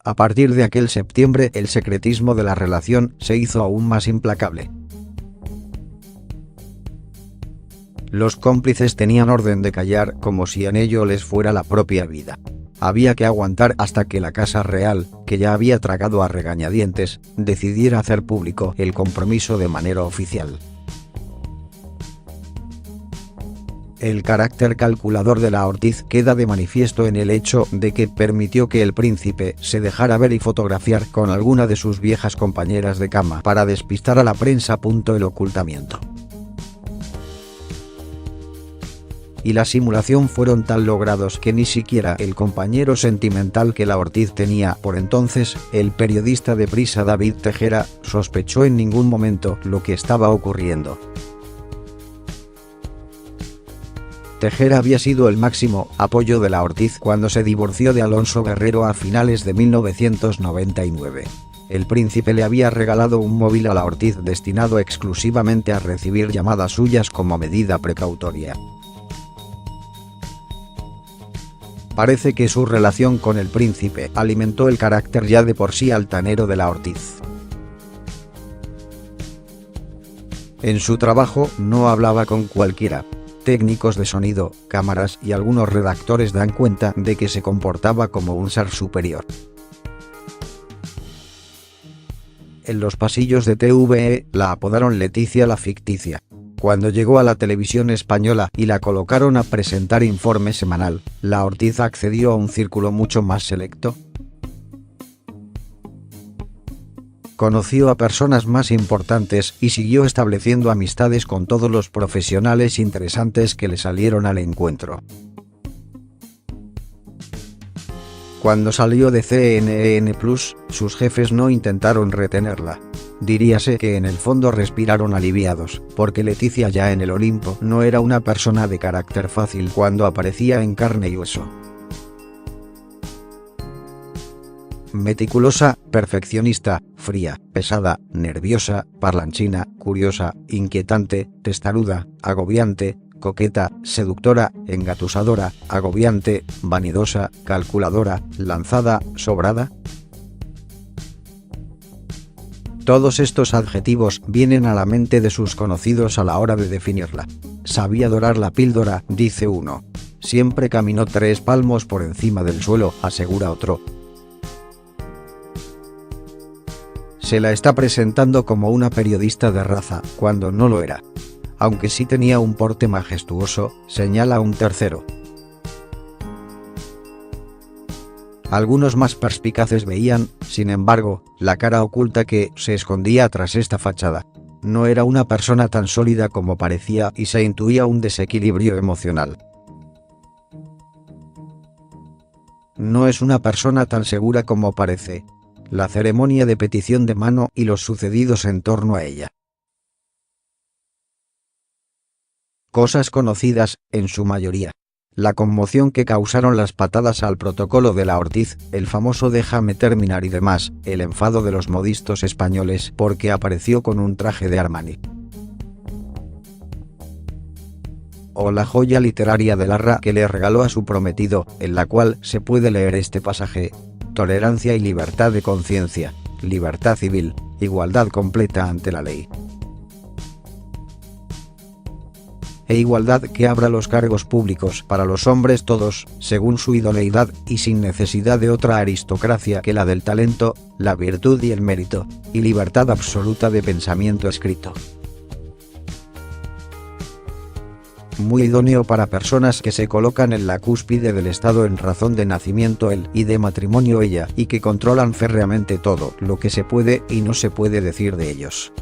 A partir de aquel septiembre el secretismo de la relación se hizo aún más implacable. Los cómplices tenían orden de callar como si en ello les fuera la propia vida. Había que aguantar hasta que la Casa Real, que ya había tragado a regañadientes, decidiera hacer público el compromiso de manera oficial. El carácter calculador de la Ortiz queda de manifiesto en el hecho de que permitió que el príncipe se dejara ver y fotografiar con alguna de sus viejas compañeras de cama para despistar a la prensa. El ocultamiento y la simulación fueron tan logrados que ni siquiera el compañero sentimental que la Ortiz tenía por entonces, el periodista de Prisa David Tejera, sospechó en ningún momento lo que estaba ocurriendo. Tejera había sido el máximo apoyo de la Ortiz cuando se divorció de Alonso Guerrero a finales de 1999. El príncipe le había regalado un móvil a la Ortiz destinado exclusivamente a recibir llamadas suyas como medida precautoria. Parece que su relación con el príncipe alimentó el carácter ya de por sí altanero de la Ortiz. En su trabajo no hablaba con cualquiera. Técnicos de sonido, cámaras y algunos redactores dan cuenta de que se comportaba como un ser superior. En los pasillos de TVE la apodaron Leticia la Ficticia. Cuando llegó a la televisión española y la colocaron a presentar informe semanal, la Ortiz accedió a un círculo mucho más selecto. Conoció a personas más importantes y siguió estableciendo amistades con todos los profesionales interesantes que le salieron al encuentro. Cuando salió de CNN+, sus jefes no intentaron retenerla. Diríase que en el fondo respiraron aliviados, porque Leticia ya en el Olimpo no era una persona de carácter fácil cuando aparecía en carne y hueso. Meticulosa, perfeccionista, fría, pesada, nerviosa, parlanchina, curiosa, inquietante, testaruda, agobiante, coqueta, seductora, engatusadora, agobiante, vanidosa, calculadora, lanzada, sobrada. Todos estos adjetivos vienen a la mente de sus conocidos a la hora de definirla. Sabía dorar la píldora, dice uno. Siempre caminó 3 palmos por encima del suelo, asegura otro. Se la está presentando como una periodista de raza, cuando no lo era. Aunque sí tenía un porte majestuoso, señala un tercero. Algunos más perspicaces veían, sin embargo, la cara oculta que se escondía tras esta fachada. No era una persona tan sólida como parecía y se intuía un desequilibrio emocional. No es una persona tan segura como parece. La ceremonia de petición de mano y los sucedidos en torno a ella. Cosas conocidas, en su mayoría. La conmoción que causaron las patadas al protocolo de la Ortiz, el famoso déjame terminar y demás, el enfado de los modistos españoles porque apareció con un traje de Armani. O la joya literaria de Larra que le regaló a su prometido, en la cual se puede leer este pasaje: tolerancia y libertad de conciencia, libertad civil, igualdad completa ante la ley. E igualdad que abra los cargos públicos para los hombres todos, según su idoneidad y sin necesidad de otra aristocracia que la del talento, la virtud y el mérito, y libertad absoluta de pensamiento escrito. Muy idóneo para personas que se colocan en la cúspide del estado en razón de nacimiento él y de matrimonio ella y que controlan férreamente todo lo que se puede y no se puede decir de ellos.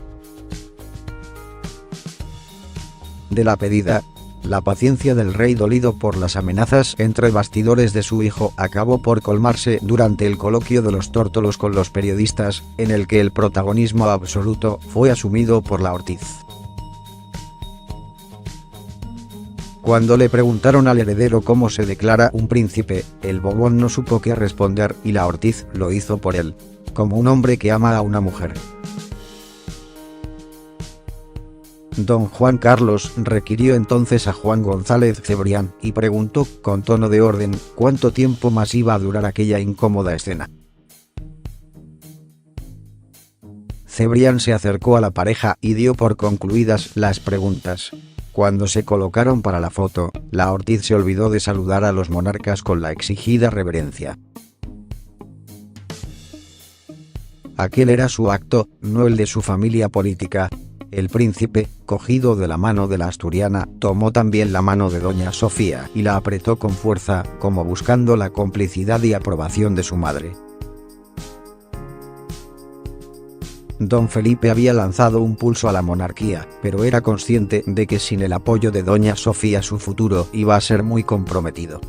De la pedida, la paciencia del rey dolido por las amenazas entre bastidores de su hijo acabó por colmarse durante el coloquio de los tórtolos con los periodistas, en el que el protagonismo absoluto fue asumido por la Ortiz. Cuando le preguntaron al heredero cómo se declara un príncipe, el bobón no supo qué responder y la Ortiz lo hizo por él, como un hombre que ama a una mujer. Don Juan Carlos requirió entonces a Juan González Cebrián y preguntó, con tono de orden, cuánto tiempo más iba a durar aquella incómoda escena. Cebrián se acercó a la pareja y dio por concluidas las preguntas. Cuando se colocaron para la foto, la Ortiz se olvidó de saludar a los monarcas con la exigida reverencia. Aquel era su acto, no el de su familia política. El príncipe, cogido de la mano de la asturiana, tomó también la mano de doña Sofía y la apretó con fuerza, como buscando la complicidad y aprobación de su madre. Don Felipe había lanzado un pulso a la monarquía, pero era consciente de que sin el apoyo de doña Sofía su futuro iba a ser muy comprometido.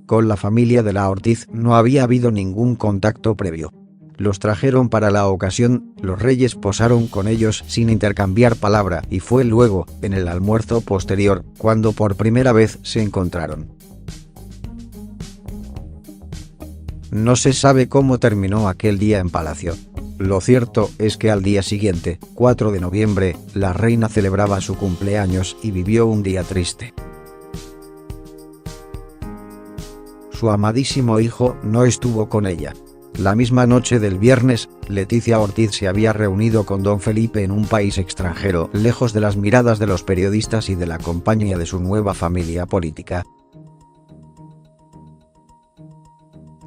Con la familia de la Ortiz no había habido ningún contacto previo. Los trajeron para la ocasión, los reyes posaron con ellos sin intercambiar palabra y fue luego, en el almuerzo posterior, cuando por primera vez se encontraron. No se sabe cómo terminó aquel día en palacio. Lo cierto es que al día siguiente, 4 de noviembre, la reina celebraba su cumpleaños y vivió un día triste. Su amadísimo hijo no estuvo con ella. La misma noche del viernes, Letizia Ortiz se había reunido con don Felipe en un país extranjero, lejos de las miradas de los periodistas y de la compañía de su nueva familia política.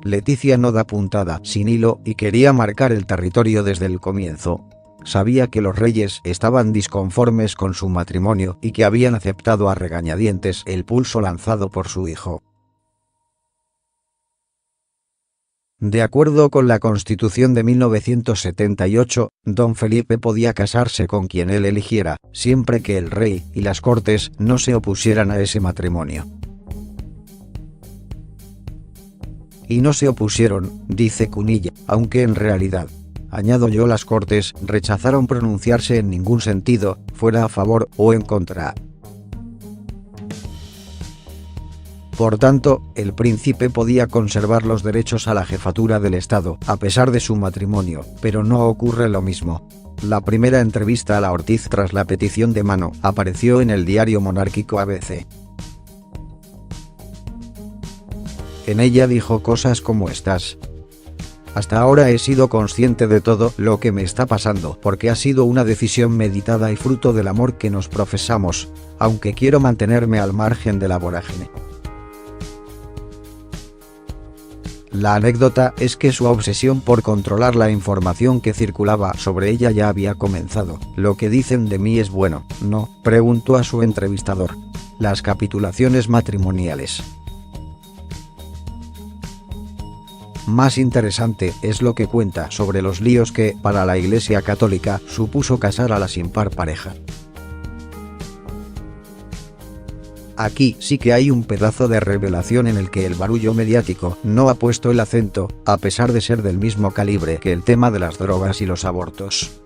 Letizia no da puntada sin hilo y quería marcar el territorio desde el comienzo. Sabía que los reyes estaban disconformes con su matrimonio y que habían aceptado a regañadientes el pulso lanzado por su hijo. De acuerdo con la Constitución de 1978, don Felipe podía casarse con quien él eligiera, siempre que el rey y las Cortes no se opusieran a ese matrimonio. Y no se opusieron, dice Cunilla, aunque en realidad, añado yo, las Cortes rechazaron pronunciarse en ningún sentido, fuera a favor o en contra. Por tanto, el príncipe podía conservar los derechos a la jefatura del Estado, a pesar de su matrimonio, pero no ocurre lo mismo. La primera entrevista a la Ortiz tras la petición de mano apareció en el diario monárquico ABC. En ella dijo cosas como estas: hasta ahora he sido consciente de todo lo que me está pasando porque ha sido una decisión meditada y fruto del amor que nos profesamos, aunque quiero mantenerme al margen de la vorágine. La anécdota es que su obsesión por controlar la información que circulaba sobre ella ya había comenzado. ¿Lo que dicen de mí es bueno, no?, preguntó a su entrevistador. Las capitulaciones matrimoniales. Más interesante es lo que cuenta sobre los líos que, para la Iglesia Católica, supuso casar a la sin par pareja. Aquí sí que hay un pedazo de revelación en el que el barullo mediático no ha puesto el acento, a pesar de ser del mismo calibre que el tema de las drogas y los abortos.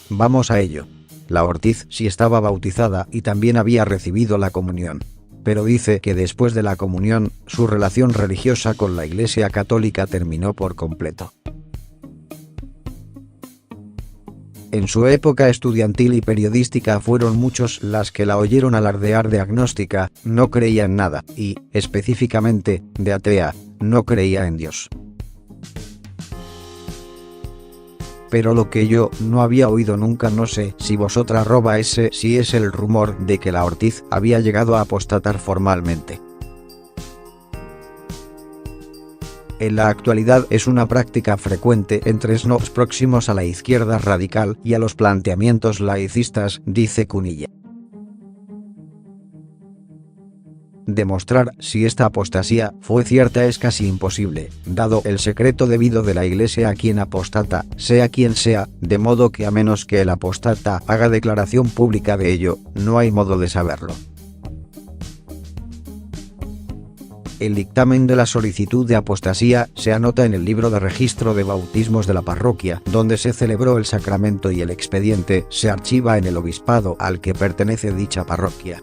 Vamos a ello. La Ortiz sí estaba bautizada y también había recibido la comunión. Pero dice que después de la comunión, su relación religiosa con la Iglesia Católica terminó por completo. En su época estudiantil y periodística fueron muchos las que la oyeron alardear de agnóstica, no creía en nada, y, específicamente, de atea, no creía en Dios. Pero lo que yo no había oído nunca, no sé si vosotras si es el rumor de que la Ortiz había llegado a apostatar formalmente. En la actualidad es una práctica frecuente entre snobs próximos a la izquierda radical y a los planteamientos laicistas, dice Cunilla. Demostrar si esta apostasía fue cierta es casi imposible, dado el secreto debido de la Iglesia a quien apostata, sea quien sea, de modo que a menos que el apostata haga declaración pública de ello, no hay modo de saberlo. El dictamen de la solicitud de apostasía se anota en el libro de registro de bautismos de la parroquia donde se celebró el sacramento y el expediente se archiva en el obispado al que pertenece dicha parroquia.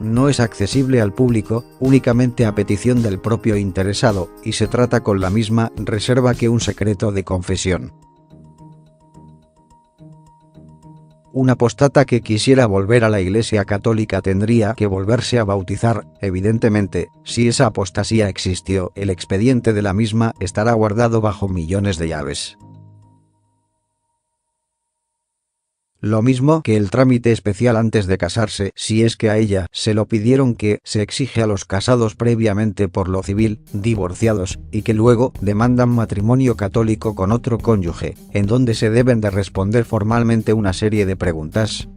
No es accesible al público, únicamente a petición del propio interesado, y se trata con la misma reserva que un secreto de confesión. Un apóstata que quisiera volver a la Iglesia Católica tendría que volverse a bautizar. Evidentemente, si esa apostasía existió, el expediente de la misma estará guardado bajo millones de llaves. Lo mismo que el trámite especial antes de casarse, si es que a ella se lo pidieron, que se exige a los casados previamente por lo civil, divorciados, y que luego demandan matrimonio católico con otro cónyuge, en donde se deben de responder formalmente una serie de preguntas.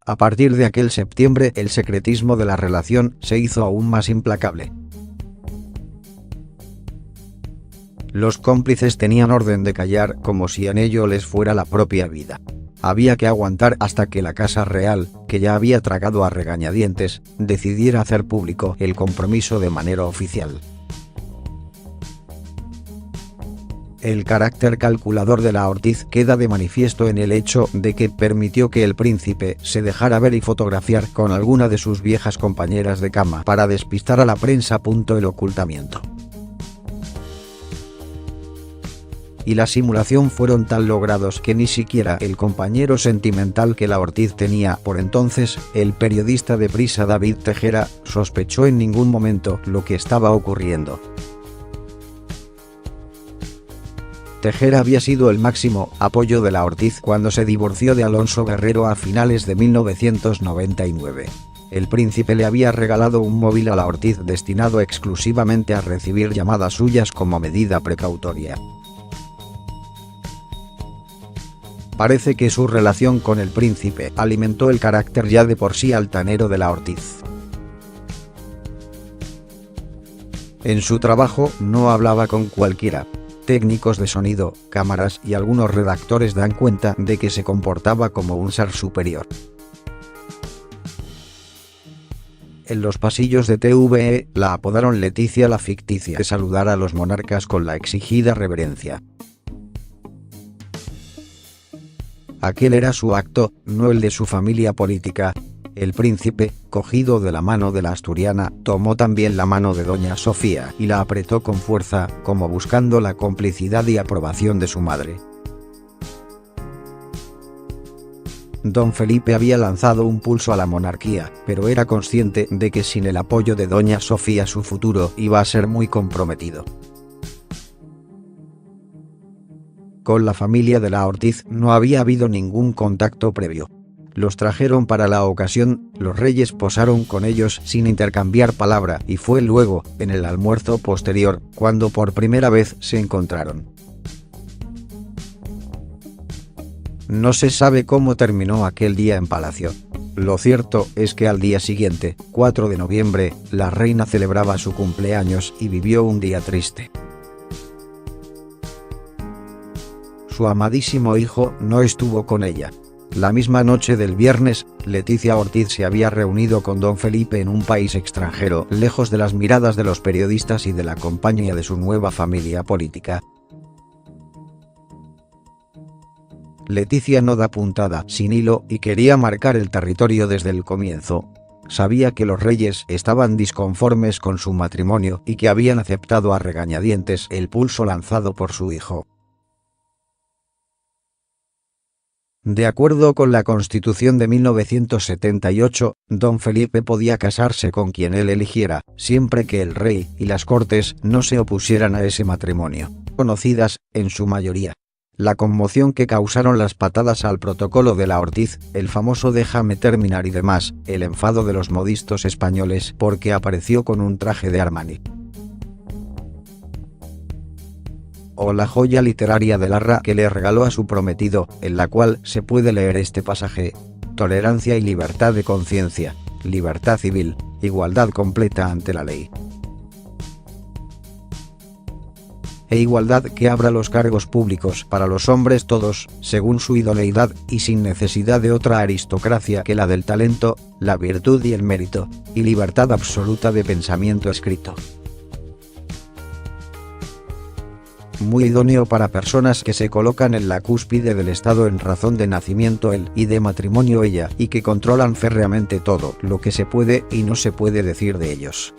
A partir de aquel septiembre, el secretismo de la relación se hizo aún más implacable. Los cómplices tenían orden de callar, como si en ello les fuera la propia vida. Había que aguantar hasta que la Casa Real, que ya había tragado a regañadientes, decidiera hacer público el compromiso de manera oficial. El carácter calculador de la Ortiz queda de manifiesto en el hecho de que permitió que el príncipe se dejara ver y fotografiar con alguna de sus viejas compañeras de cama para despistar a la prensa. El ocultamiento y la simulación fueron tan logrados que ni siquiera el compañero sentimental que la Ortiz tenía por entonces, el periodista de Prisa David Tejera, sospechó en ningún momento lo que estaba ocurriendo. Tejera había sido el máximo apoyo de la Ortiz cuando se divorció de Alonso Guerrero a finales de 1999. El príncipe le había regalado un móvil a la Ortiz destinado exclusivamente a recibir llamadas suyas como medida precautoria. Parece que su relación con el príncipe alimentó el carácter ya de por sí altanero de la Ortiz. En su trabajo no hablaba con cualquiera. Técnicos de sonido, cámaras y algunos redactores dan cuenta de que se comportaba como un ser superior. En los pasillos de TVE la apodaron Leticia la ficticia, de saludar a los monarcas con la exigida reverencia. Aquel era su acto, no el de su familia política. El príncipe, cogido de la mano de la asturiana, tomó también la mano de doña Sofía y la apretó con fuerza, como buscando la complicidad y aprobación de su madre. Don Felipe había lanzado un pulso a la monarquía, pero era consciente de que sin el apoyo de doña Sofía su futuro iba a ser muy comprometido. Con la familia de la Ortiz no había habido ningún contacto previo. Los trajeron para la ocasión, los reyes posaron con ellos sin intercambiar palabra y fue luego, en el almuerzo posterior, cuando por primera vez se encontraron. No se sabe cómo terminó aquel día en palacio. Lo cierto es que al día siguiente, 4 de noviembre, la reina celebraba su cumpleaños y vivió un día triste. Su amadísimo hijo no estuvo con ella. La misma noche del viernes, Leticia Ortiz se había reunido con don Felipe en un país extranjero, lejos de las miradas de los periodistas y de la compañía de su nueva familia política. Leticia no da puntada sin hilo y quería marcar el territorio desde el comienzo. Sabía que los reyes estaban disconformes con su matrimonio y que habían aceptado a regañadientes el pulso lanzado por su hijo. De acuerdo con la Constitución de 1978, don Felipe podía casarse con quien él eligiera, siempre que el rey y las Cortes no se opusieran a ese matrimonio, conocidas, en su mayoría. La conmoción que causaron las patadas al protocolo de la Ortiz, el famoso déjame terminar y demás, el enfado de los modistos españoles porque apareció con un traje de Armani. O la joya literaria de Larra que le regaló a su prometido, en la cual se puede leer este pasaje: tolerancia y libertad de conciencia, libertad civil, igualdad completa ante la ley. e igualdad que abra los cargos públicos para los hombres todos, según su idoneidad y sin necesidad de otra aristocracia que la del talento, la virtud y el mérito, y libertad absoluta de pensamiento escrito. Muy idóneo para personas que se colocan en la cúspide del estado en razón de nacimiento él y de matrimonio ella, y que controlan férreamente todo lo que se puede y no se puede decir de ellos.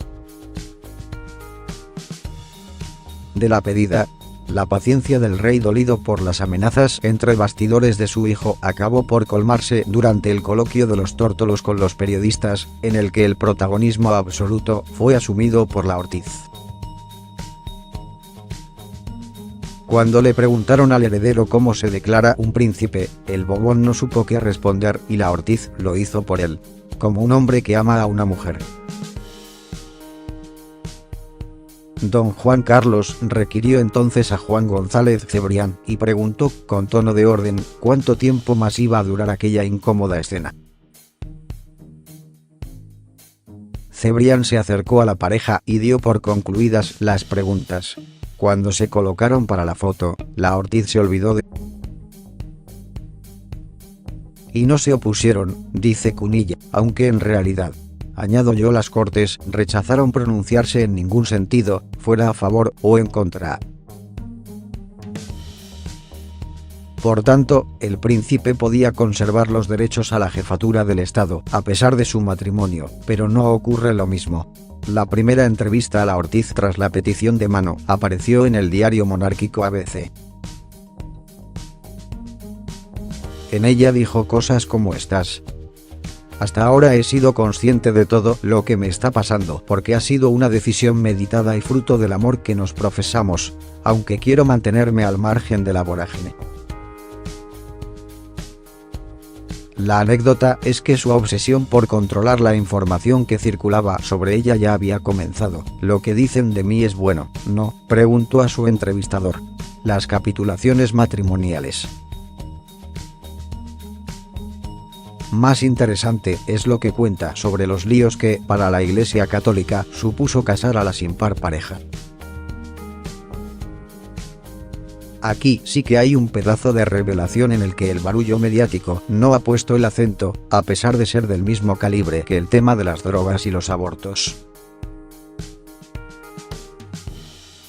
De la pedida, la paciencia del rey dolido por las amenazas entre bastidores de su hijo acabó por colmarse durante el coloquio de los tórtolos con los periodistas, en el que el protagonismo absoluto fue asumido por la Ortiz. Cuando le preguntaron al heredero cómo se declara un príncipe, el Bobón no supo qué responder y la Ortiz lo hizo por él, como un hombre que ama a una mujer. Don Juan Carlos requirió entonces a Juan González Cebrián y preguntó con tono de orden cuánto tiempo más iba a durar aquella incómoda escena. Cebrián se acercó a la pareja y dio por concluidas las preguntas. Cuando se colocaron para la foto, la Ortiz se olvidó de... Y no se opusieron, dice Cunilla, aunque en realidad, añado yo, las Cortes rechazaron pronunciarse en ningún sentido, fuera a favor o en contra. Por tanto, el príncipe podía conservar los derechos a la jefatura del Estado, a pesar de su matrimonio, pero no ocurre lo mismo. La primera entrevista a la Ortiz tras la petición de mano apareció en el diario monárquico ABC. En ella dijo cosas como estas: hasta ahora he sido consciente de todo lo que me está pasando porque ha sido una decisión meditada y fruto del amor que nos profesamos, aunque quiero mantenerme al margen de la vorágine. La anécdota es que su obsesión por controlar la información que circulaba sobre ella ya había comenzado. ¿Lo que dicen de mí es bueno, no?, preguntó a su entrevistador. Las capitulaciones matrimoniales. Más interesante es lo que cuenta sobre los líos que, para la Iglesia Católica, supuso casar a la sin par pareja. Aquí sí que hay un pedazo de revelación en el que el barullo mediático no ha puesto el acento, a pesar de ser del mismo calibre que el tema de las drogas y los abortos.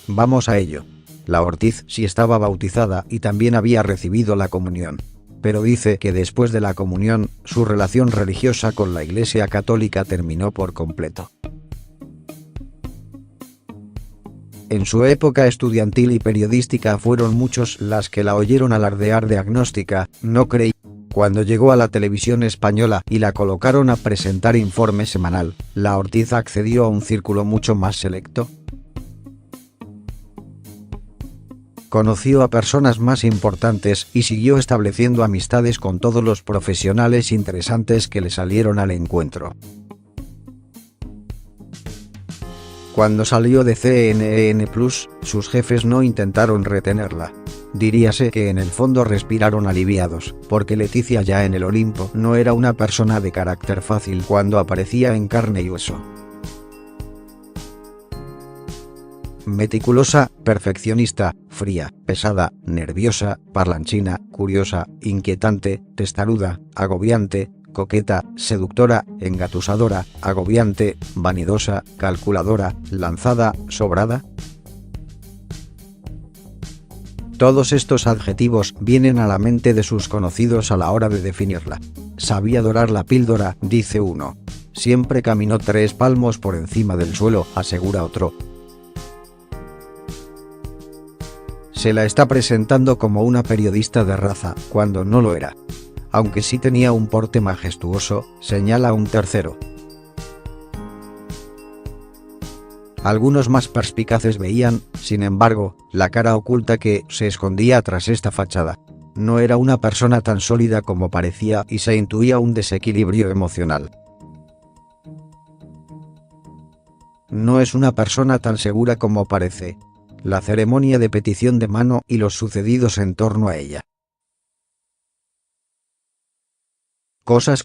Vamos a ello. La Ortiz sí estaba bautizada y también había recibido la comunión. Pero dice que después de la comunión, su relación religiosa con la Iglesia Católica terminó por completo. En su época estudiantil y periodística fueron muchos las que la oyeron alardear de agnóstica, no creí. Cuando llegó a la televisión española y la colocaron a presentar informe semanal, la Ortiz accedió a un círculo mucho más selecto. Conoció a personas más importantes y siguió estableciendo amistades con todos los profesionales interesantes que le salieron al encuentro. Cuando salió de CNN+, sus jefes no intentaron retenerla. Diríase que en el fondo respiraron aliviados, porque Leticia ya en el Olimpo no era una persona de carácter fácil cuando aparecía en carne y hueso. Meticulosa, perfeccionista, fría, pesada, nerviosa, parlanchina, curiosa, inquietante, testaruda, agobiante, coqueta, seductora, engatusadora, agobiante, vanidosa, calculadora, lanzada, sobrada. Todos estos adjetivos vienen a la mente de sus conocidos a la hora de definirla. Sabía dorar la píldora, dice uno. Siempre caminó 3 palmos por encima del suelo, asegura otro. Se la está presentando como una periodista de raza, cuando no lo era. Aunque sí tenía un porte majestuoso, señala un tercero. Algunos más perspicaces veían, sin embargo, la cara oculta que se escondía tras esta fachada. No era una persona tan sólida como parecía y se intuía un desequilibrio emocional. No es una persona tan segura como parece. La ceremonia de petición de mano y los sucedidos en torno a ella. Cosas